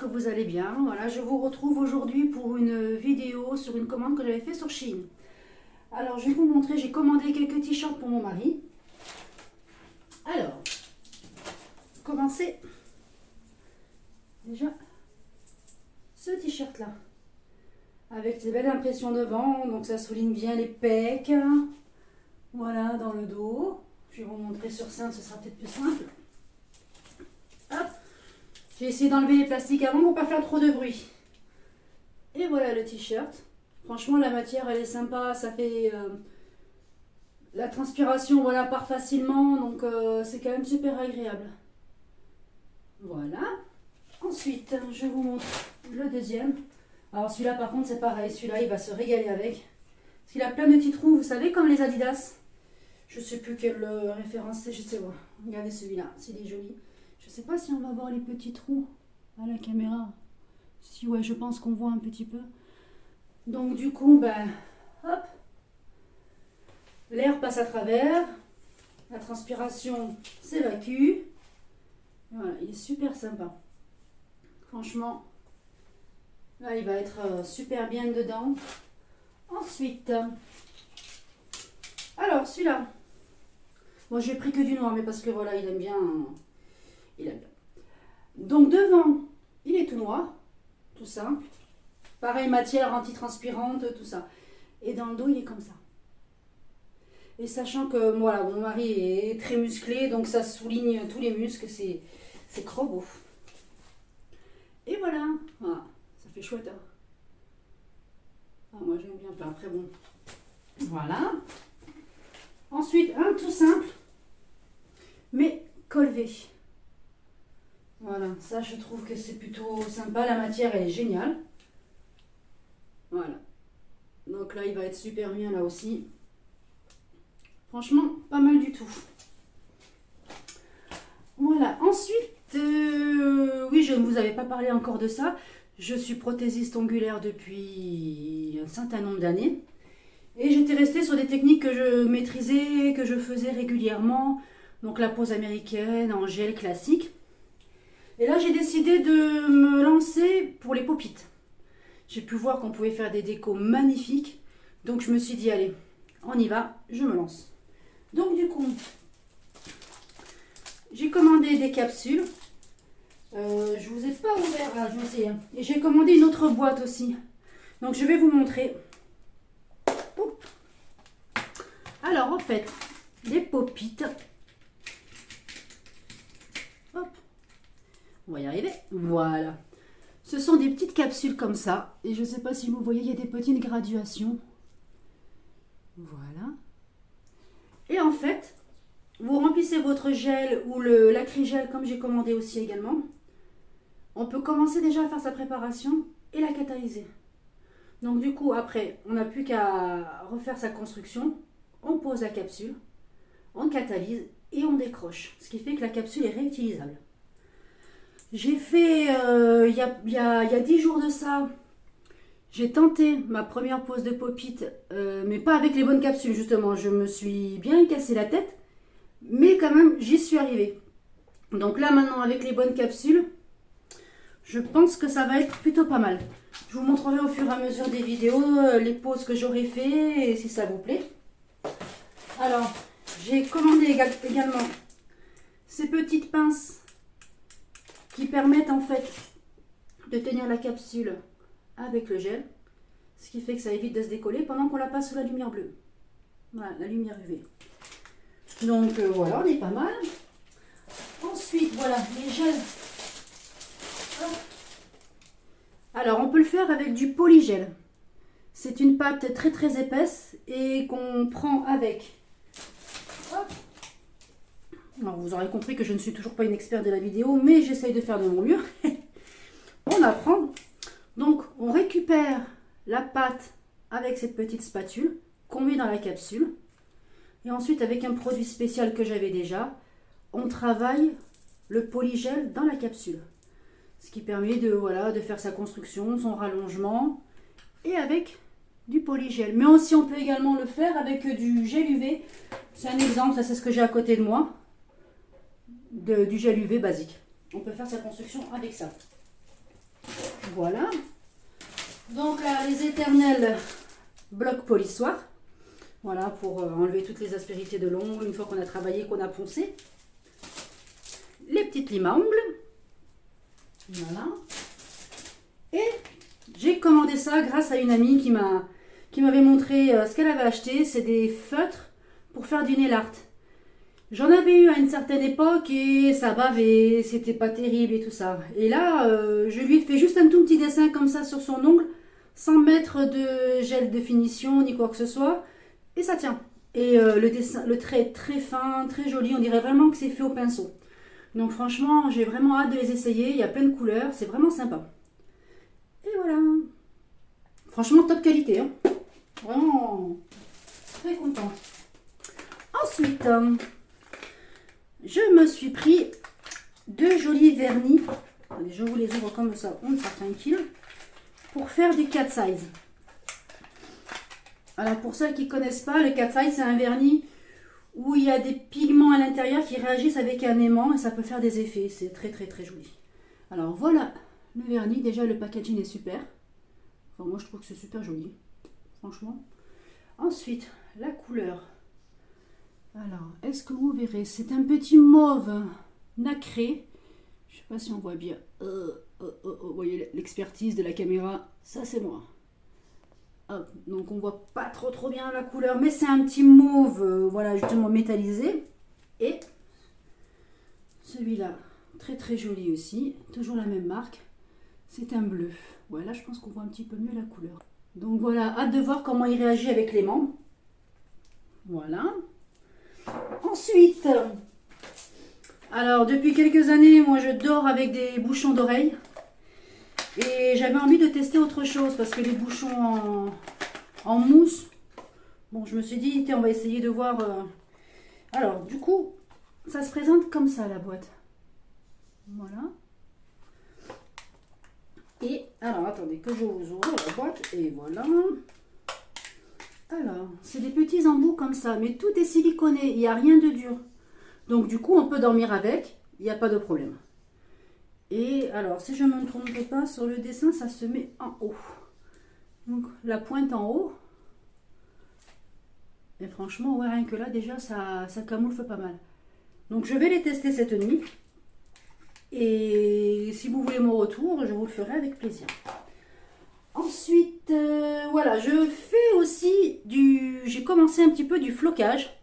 que vous allez bien. Voilà, je vous retrouve aujourd'hui pour une vidéo sur une commande que j'avais fait sur Shein. Alors, je vais vous montrer, j'ai commandé quelques t-shirts pour mon mari. Alors, commencer déjà ce t-shirt là, avec des belles impressions devant, donc ça souligne bien les pecs. Voilà, dans le dos. Je vais vous montrer sur scène, ce sera peut-être plus simple. Hop. J'ai essayé d'enlever les plastiques avant pour pas faire trop de bruit. Et voilà le t-shirt. Franchement, la matière, elle est sympa. Ça fait... la transpiration, voilà, part facilement. Donc, c'est quand même super agréable. Voilà. Ensuite, je vous montre le deuxième. Alors, celui-là, par contre, c'est pareil. Celui-là, il va se régaler avec. Parce qu'il a plein de petits trous, vous savez, comme les Adidas. Je sais plus quelle référence c'est, je sais pas. Regardez celui-là, c'est joli. Je sais pas si on va voir les petits trous à la caméra. Si, ouais, je pense qu'on voit un petit peu. Donc, du coup, ben, hop. L'air passe à travers. La transpiration s'évacue. Voilà, il est super sympa. Franchement, là, il va être super bien dedans. Ensuite, alors, celui-là. Bon, j'ai pris que du noir, mais parce que voilà, il aime bien. Il aime bien. Donc, devant, il est tout noir. Tout simple. Pareil, matière antitranspirante, tout ça. Et dans le dos, il est comme ça. Et sachant que voilà, mon mari est très musclé, donc ça souligne tous les muscles, c'est trop beau. Et voilà, voilà, ça fait chouette. Hein. Ah, moi j'aime bien, après bon. Voilà. Ensuite, un tout simple, mais colvé. Voilà, ça je trouve que c'est plutôt sympa, la matière elle est géniale. Voilà. Donc là, il va être super bien là aussi. Franchement, pas mal du tout. Voilà. Ensuite, oui, je ne vous avais pas parlé encore de ça. Je suis prothésiste ongulaire depuis un certain nombre d'années. Et j'étais restée sur des techniques que je maîtrisais, que je faisais régulièrement. Donc la pose américaine en gel classique. Et là, j'ai décidé de me lancer pour les pop-it. J'ai pu voir qu'on pouvait faire des décos magnifiques. Donc je me suis dit, allez, on y va, je me lance. Donc du coup, j'ai commandé des capsules. Je vous ai pas ouvert, je vais essayer. Et j'ai commandé une autre boîte aussi. Donc je vais vous montrer. Alors en fait, les pop-it. Hop. On va y arriver. Voilà. Ce sont des petites capsules comme ça. Et je ne sais pas si vous voyez, il y a des petites graduations. Voilà. Et en fait, vous remplissez votre gel ou l'acrygel comme j'ai commandé aussi également. On peut commencer déjà à faire sa préparation et la catalyser. Donc du coup, après, on n'a plus qu'à refaire sa construction. On pose la capsule, on catalyse et on décroche. Ce qui fait que la capsule est réutilisable. J'ai fait, il y a 10 jours de ça, j'ai tenté ma première pose de pop-it, mais pas avec les bonnes capsules justement. Je me suis bien cassé la tête, mais quand même, j'y suis arrivée. Donc là maintenant, avec les bonnes capsules, je pense que ça va être plutôt pas mal. Je vous montrerai au fur et à mesure des vidéos les poses que j'aurai fait et si ça vous plaît. Alors, j'ai commandé également ces petites pinces qui permettent en fait de tenir la capsule avec le gel, ce qui fait que ça évite de se décoller pendant qu'on la passe sous la lumière bleue. Voilà, la lumière UV. Donc voilà, on est pas mal. Ensuite, voilà, les gels. Alors, on peut le faire avec du polygel. C'est une pâte très très épaisse et qu'on prend avec. Hop. Alors, vous aurez compris que je ne suis toujours pas une experte de la vidéo, mais j'essaye de faire de mon mieux. On apprend. Donc, on récupère la pâte avec cette petite spatule qu'on met dans la capsule. Et ensuite, avec un produit spécial que j'avais déjà, on travaille le polygel dans la capsule. Ce qui permet de, voilà, de faire sa construction, son rallongement, et avec du polygel. Mais aussi, on peut également le faire avec du gel UV. C'est un exemple, ça c'est ce que j'ai à côté de moi. Du gel UV basique. On peut faire sa construction avec ça. Voilà. Donc là, les éternels blocs polissoirs. Voilà, pour enlever toutes les aspérités de l'ongle, une fois qu'on a travaillé, qu'on a poncé. Les petites limes à ongles. Voilà. Et j'ai commandé ça grâce à une amie qui m'avait montré ce qu'elle avait acheté. C'est des feutres pour faire du nail art. J'en avais eu à une certaine époque et ça bavait, c'était pas terrible et tout ça. Et là, je lui ai fait juste un tout petit dessin comme ça sur son ongle, sans mettre de gel de finition ni quoi que ce soit. Et ça tient. Et le dessin, le trait est très fin, très joli. On dirait vraiment que c'est fait au pinceau. Donc franchement, j'ai vraiment hâte de les essayer. Il y a plein de couleurs, c'est vraiment sympa. Et voilà. Franchement, top qualité. Hein. Vraiment très content. Ensuite, je me suis pris deux jolis vernis. Allez, je vous les ouvre comme ça, on sera tranquille. Pour faire du cat size. Alors pour ceux qui ne connaissent pas, le cat size c'est un vernis où il y a des pigments à l'intérieur qui réagissent avec un aimant et ça peut faire des effets. C'est très très très joli. Alors voilà le vernis. Déjà le packaging est super. Enfin moi je trouve que c'est super joli. Franchement. Ensuite la couleur. Alors est-ce que vous verrez? C'est un petit mauve nacré. Je ne sais pas si on voit bien. Vous voyez l'expertise de la caméra. Ça c'est moi. Hop, donc on voit pas trop bien la couleur, mais c'est un petit mauve, voilà, justement métallisé. Et celui-là, très très joli aussi, toujours la même marque. C'est un bleu. Voilà, je pense qu'on voit un petit peu mieux la couleur. Donc voilà, hâte de voir comment il réagit avec l'aimant. Voilà. Ensuite, alors depuis quelques années, moi je dors avec des bouchons d'oreilles. Et j'avais envie de tester autre chose parce que les bouchons en mousse, bon, je me suis dit, tiens, on va essayer de voir. Alors, du coup, ça se présente comme ça la boîte. Voilà. Et alors, attendez que je vous ouvre la boîte. Et voilà. Alors, c'est des petits embouts comme ça, mais tout est siliconé, il n'y a rien de dur. Donc, du coup, on peut dormir avec, il n'y a pas de problème. Et alors, si je ne me trompe pas, sur le dessin, ça se met en haut. Donc, la pointe en haut. Et franchement, ouais, rien que là, déjà, ça camoufle pas mal. Donc, je vais les tester cette nuit. Et si vous voulez mon retour, je vous le ferai avec plaisir. Ensuite, voilà, je fais aussi j'ai commencé un petit peu du flocage.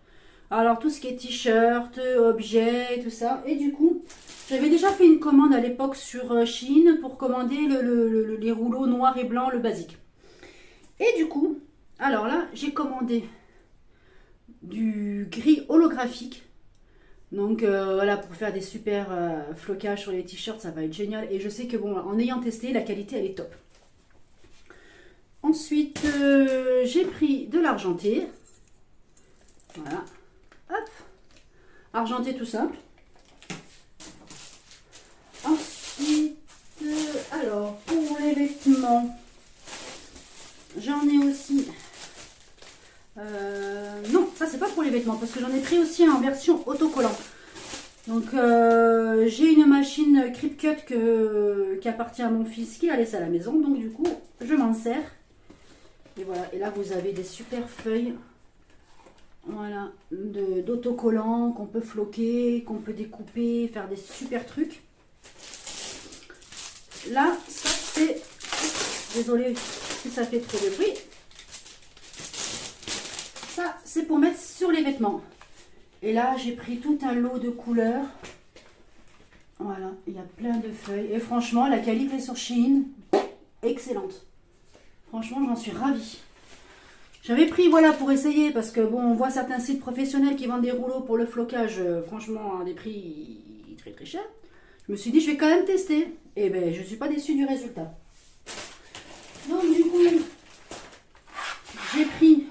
Alors, tout ce qui est t-shirt, objets, tout ça. Et du coup, j'avais déjà fait une commande à l'époque sur Shein pour commander les rouleaux noirs et blancs, le basique. Et du coup, alors là, j'ai commandé du gris holographique. Donc voilà, pour faire des super flocages sur les t-shirts, ça va être génial. Et je sais que bon, en ayant testé, la qualité, elle est top. Ensuite, j'ai pris de l'argenté. Voilà. Hop. Argenté tout simple. Ensuite, alors, pour les vêtements, j'en ai aussi... non, ça c'est pas pour les vêtements, parce que j'en ai pris aussi en version autocollant. Donc, j'ai une machine Cricut qui appartient à mon fils qui l'a laissé à la maison. Donc, du coup, je m'en sers. Et voilà, et là, vous avez des super feuilles. Voilà, d'autocollants qu'on peut floquer, qu'on peut découper, faire des super trucs. Là, ça c'est... Désolée si ça fait trop de bruit. Ça, c'est pour mettre sur les vêtements. Et là, j'ai pris tout un lot de couleurs. Voilà, il y a plein de feuilles. Et franchement, la qualité sur Shein, excellente. Franchement, j'en suis ravie. J'avais pris, voilà, pour essayer, parce que bon, on voit certains sites professionnels qui vendent des rouleaux pour le flocage, franchement, à des prix très très chers. Je me suis dit, je vais quand même tester. Et ben, je ne suis pas déçue du résultat. Donc, du coup, j'ai pris...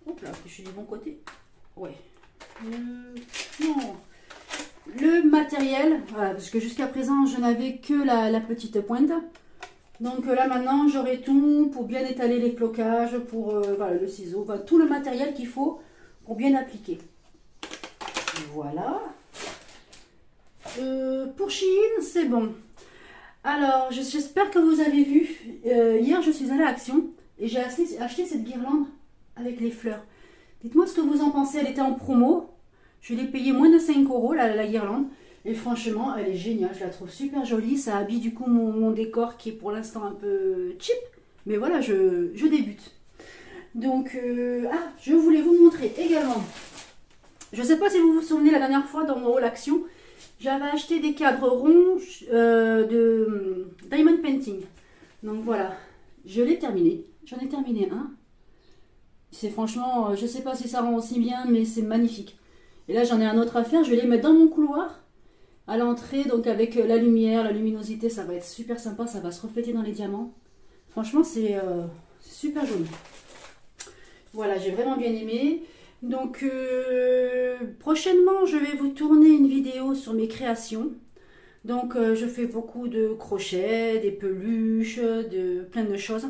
Hop là, je suis du bon côté. Ouais. Non. Le matériel, voilà, parce que jusqu'à présent, je n'avais que la petite pointe. Donc là maintenant j'aurai tout pour bien étaler les flocages, pour voilà, le ciseau, enfin, tout le matériel qu'il faut pour bien appliquer. Voilà. Pour Shein c'est bon. Alors, j'espère que vous avez vu. Hier, je suis allée à Action et j'ai acheté cette guirlande avec les fleurs. Dites-moi ce que vous en pensez. Elle était en promo. Je l'ai payée moins de 5 euros, la guirlande. Et franchement, elle est géniale. Je la trouve super jolie. Ça habille du coup mon décor qui est pour l'instant un peu cheap. Mais voilà, je débute. Donc, je voulais vous montrer également. Je ne sais pas si vous vous souvenez, la dernière fois dans mon haul Action, j'avais acheté des cadres ronds de Diamond Painting. Donc voilà, je l'ai terminé. J'en ai terminé un. C'est franchement, je ne sais pas si ça rend aussi bien, mais c'est magnifique. Et là, j'en ai un autre à faire. Je vais les mettre dans mon couloir, à l'entrée, donc avec la lumière, la luminosité, ça va être super sympa. Ça va se refléter dans les diamants. Franchement, c'est super joli. Voilà, j'ai vraiment bien aimé. Donc, prochainement, je vais vous tourner une vidéo sur mes créations. Donc, je fais beaucoup de crochets, des peluches, plein de choses.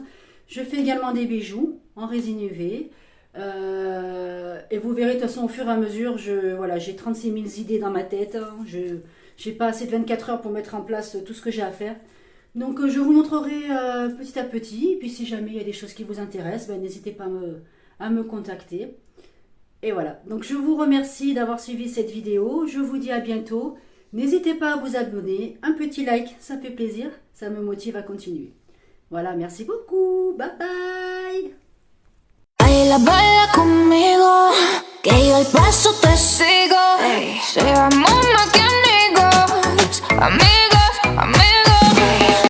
Je fais également des bijoux en résine UV. Et vous verrez, de toute façon, au fur et à mesure, voilà, j'ai 36 000 idées dans ma tête. Hein. Je n'ai pas assez de 24 heures pour mettre en place tout ce que j'ai à faire. Donc, je vous montrerai petit à petit. Et puis, si jamais il y a des choses qui vous intéressent, ben, n'hésitez pas à me contacter. Et voilà, donc je vous remercie d'avoir suivi cette vidéo. Je vous dis à bientôt. N'hésitez pas à vous abonner. Un petit like, ça fait plaisir. Ça me motive à continuer. Voilà, merci beaucoup. Bye bye. Baila, baila conmigo, que yo el paso te sigo. Seamos más que amigos, amigos, amigos.